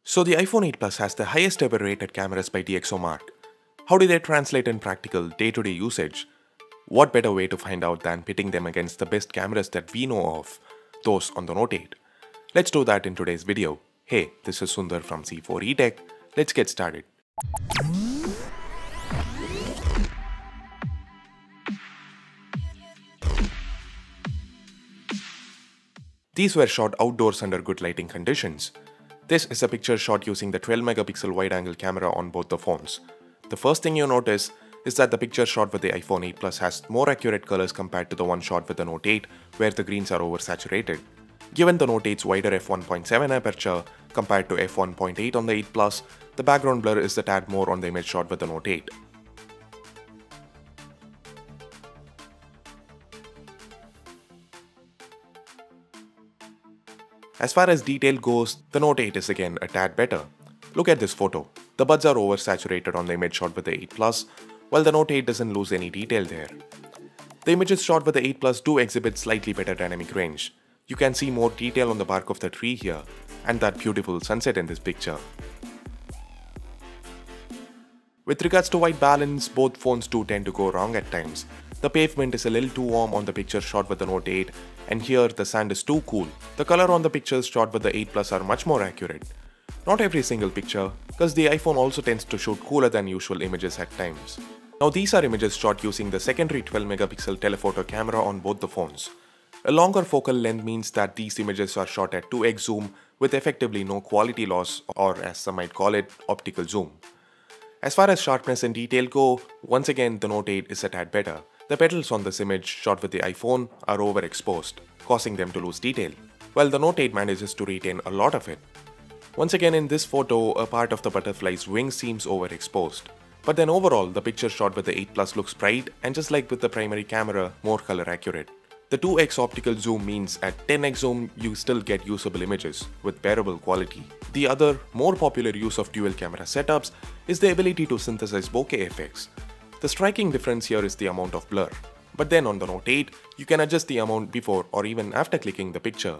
So the iPhone 8 Plus has the highest ever rated cameras by DxOMark. How do they translate in practical day-to-day usage? What better way to find out than pitting them against the best cameras that we know of, those on the Note 8? Let's do that in today's video. Hey, this is Sundar from C4eTech. Let's get started. These were shot outdoors under good lighting conditions. This is a picture shot using the 12 megapixel wide-angle camera on both the phones. The first thing you notice is that the picture shot with the iPhone 8 Plus has more accurate colors compared to the one shot with the Note 8, where the greens are oversaturated. Given the Note 8's wider f1.7 aperture compared to f1.8 on the 8 Plus, the background blur is a tad more on the image shot with the Note 8. As far as detail goes, the Note 8 is again a tad better. Look at this photo. The buds are oversaturated on the image shot with the 8 Plus, while the Note 8 doesn't lose any detail there. The images shot with the 8 Plus do exhibit slightly better dynamic range. You can see more detail on the bark of the tree here, and that beautiful sunset in this picture. With regards to white balance, both phones do tend to go wrong at times. The pavement is a little too warm on the picture shot with the Note 8, and here the sand is too cool. The color on the pictures shot with the 8 Plus are much more accurate. Not every single picture, because the iPhone also tends to shoot cooler than usual images at times. Now these are images shot using the secondary 12 megapixel telephoto camera on both the phones. A longer focal length means that these images are shot at 2x zoom with effectively no quality loss, or as some might call it, optical zoom. As far as sharpness and detail go, once again the Note 8 is a tad better. The petals on this image shot with the iPhone are overexposed, causing them to lose detail, while the Note 8 manages to retain a lot of it. Once again in this photo, a part of the butterfly's wing seems overexposed. But then overall, the picture shot with the 8 Plus looks bright and, just like with the primary camera, more color accurate. The 2x optical zoom means at 10x zoom you still get usable images with bearable quality. The other, more popular use of dual camera setups is the ability to synthesize bokeh effects. The striking difference here is the amount of blur. But then on the Note 8, you can adjust the amount before or even after clicking the picture.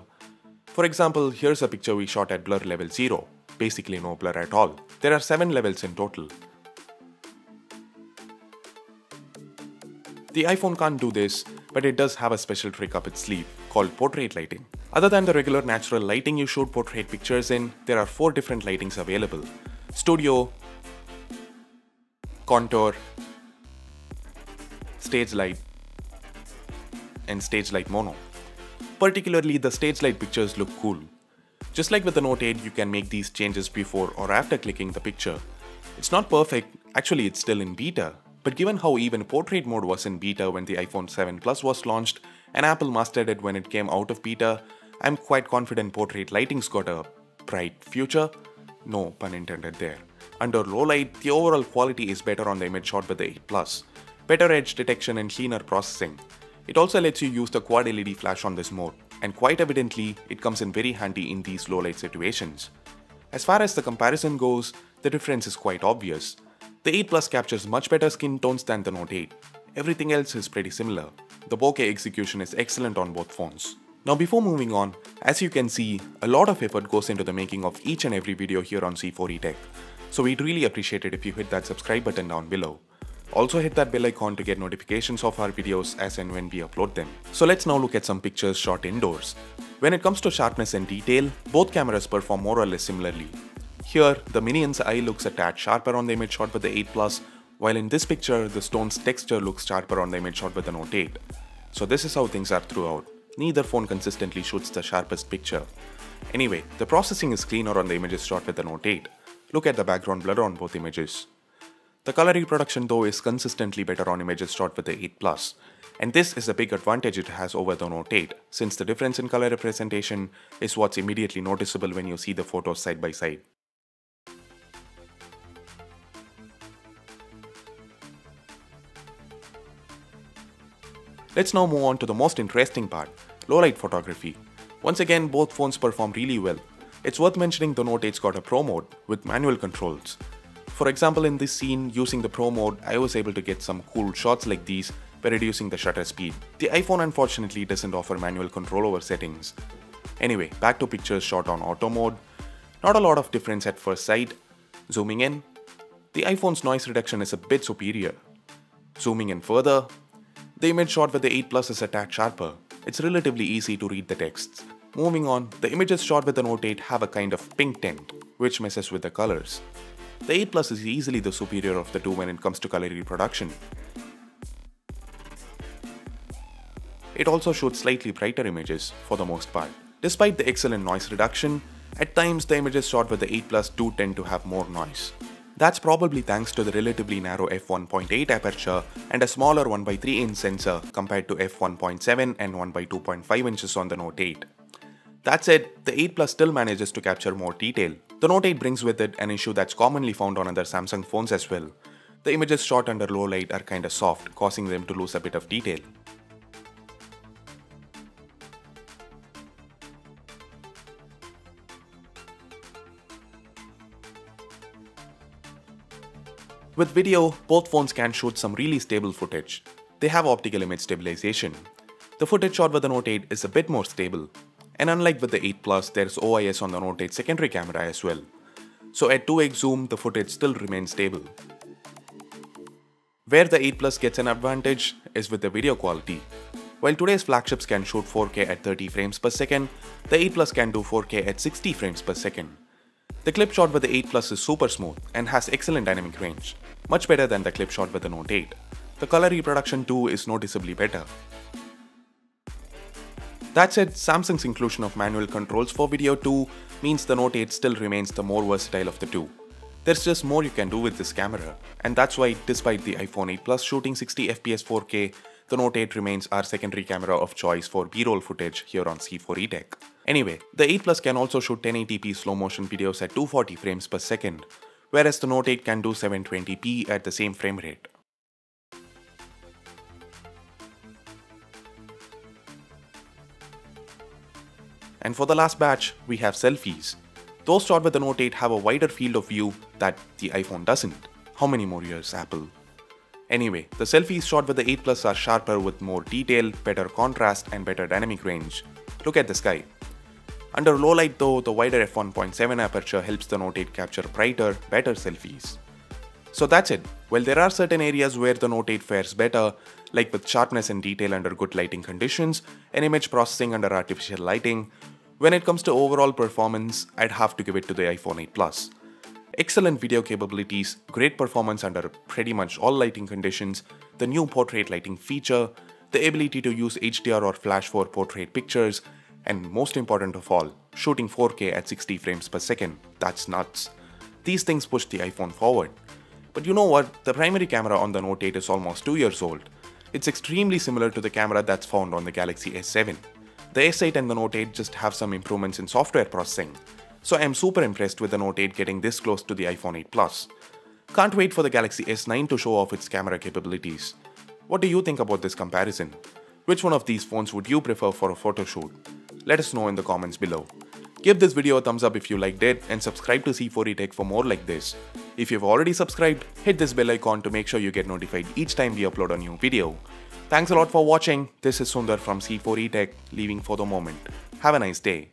For example, here's a picture we shot at blur level 0, basically no blur at all. There are 7 levels in total. The iPhone can't do this, but it does have a special trick up its sleeve called portrait lighting. Other than the regular natural lighting you shoot portrait pictures in, there are 4 different lightings available: studio, contour, stage light, and stage light mono. Particularly, the stage light pictures look cool. Just like with the Note 8, you can make these changes before or after clicking the picture. It's not perfect, actually it's still in beta, but given how even portrait mode was in beta when the iPhone 7 Plus was launched, and Apple mastered it when it came out of beta, I'm quite confident portrait lighting's got a bright future. No pun intended there. Under low light, the overall quality is better on the image shot with the 8 Plus. Better edge detection and cleaner processing. It also lets you use the quad LED flash on this mode, and quite evidently, it comes in very handy in these low light situations. As far as the comparison goes, the difference is quite obvious. The 8 Plus captures much better skin tones than the Note 8. Everything else is pretty similar. The bokeh execution is excellent on both phones. Now before moving on, as you can see, a lot of effort goes into the making of each and every video here on C4eTech. So we'd really appreciate it if you hit that subscribe button down below. Also hit that bell icon to get notifications of our videos as and when we upload them. So let's now look at some pictures shot indoors. When it comes to sharpness and detail, both cameras perform more or less similarly. Here, the minion's eye looks a tad sharper on the image shot with the 8 Plus, while in this picture, the stone's texture looks sharper on the image shot with the Note 8. So this is how things are throughout. Neither phone consistently shoots the sharpest picture. Anyway, the processing is cleaner on the images shot with the Note 8. Look at the background blur on both images. The color reproduction though is consistently better on images shot with the 8 Plus. And this is a big advantage it has over the Note 8, since the difference in color representation is what's immediately noticeable when you see the photos side by side. Let's now move on to the most interesting part, low light photography. Once again, both phones perform really well. It's worth mentioning the Note 8's got a Pro mode with manual controls. For example, in this scene, using the Pro mode, I was able to get some cool shots like these by reducing the shutter speed. The iPhone unfortunately doesn't offer manual control over settings. Anyway, back to pictures shot on auto mode. Not a lot of difference at first sight. Zooming in, the iPhone's noise reduction is a bit superior. Zooming in further, the image shot with the 8 Plus is a tad sharper. It's relatively easy to read the texts. Moving on, the images shot with the Note 8 have a kind of pink tint, which messes with the colors. The 8 Plus is easily the superior of the two when it comes to color reproduction. It also shoots slightly brighter images for the most part. Despite the excellent noise reduction, at times the images shot with the 8 Plus do tend to have more noise. That's probably thanks to the relatively narrow f1.8 aperture and a smaller 1/3 inch sensor compared to f1.7 and 1/2.5 inches on the Note 8. That said, the 8 Plus still manages to capture more detail. The Note 8 brings with it an issue that's commonly found on other Samsung phones as well. The images shot under low light are kinda soft, causing them to lose a bit of detail. With video, both phones can shoot some really stable footage. They have optical image stabilization. The footage shot with the Note 8 is a bit more stable. And unlike with the 8 Plus, there's OIS on the Note 8 secondary camera as well. So at 2x zoom, the footage still remains stable. Where the 8 Plus gets an advantage is with the video quality. While today's flagships can shoot 4K at 30 frames per second, the 8 Plus can do 4K at 60 frames per second. The clip shot with the 8 Plus is super smooth and has excellent dynamic range, much better than the clip shot with the Note 8. The color reproduction too is noticeably better. That said, Samsung's inclusion of manual controls for video too means the Note 8 still remains the more versatile of the two. There's just more you can do with this camera, and that's why despite the iPhone 8 Plus shooting 60 fps 4K, the Note 8 remains our secondary camera of choice for B-roll footage here on C4E Tech. Anyway, the 8 Plus can also shoot 1080p slow motion videos at 240 frames per second, whereas the Note 8 can do 720p at the same frame rate. And for the last batch, we have selfies. Those shot with the Note 8 have a wider field of view that the iPhone doesn't. How many more years, Apple? Anyway, the selfies shot with the 8 Plus are sharper with more detail, better contrast and better dynamic range. Look at the sky. Under low light though, the wider f1.7 aperture helps the Note 8 capture brighter, better selfies. So that's it. While there are certain areas where the Note 8 fares better, like with sharpness and detail under good lighting conditions and image processing under artificial lighting, when it comes to overall performance, I'd have to give it to the iPhone 8 Plus. Excellent video capabilities, great performance under pretty much all lighting conditions, the new portrait lighting feature, the ability to use HDR or flash for portrait pictures, and most important of all, shooting 4K at 60 frames per second. That's nuts. These things push the iPhone forward. But you know what? The primary camera on the Note 8 is almost 2 years old. It's extremely similar to the camera that's found on the Galaxy S7. The S8 and the Note 8 just have some improvements in software processing. So I'm super impressed with the Note 8 getting this close to the iPhone 8 Plus. Can't wait for the Galaxy S9 to show off its camera capabilities. What do you think about this comparison? Which one of these phones would you prefer for a photo shoot? Let us know in the comments below. Give this video a thumbs up if you liked it and subscribe to C4E Tech for more like this. If you've already subscribed, hit this bell icon to make sure you get notified each time we upload a new video. Thanks a lot for watching. This is Sundar from C4E Tech, leaving for the moment. Have a nice day.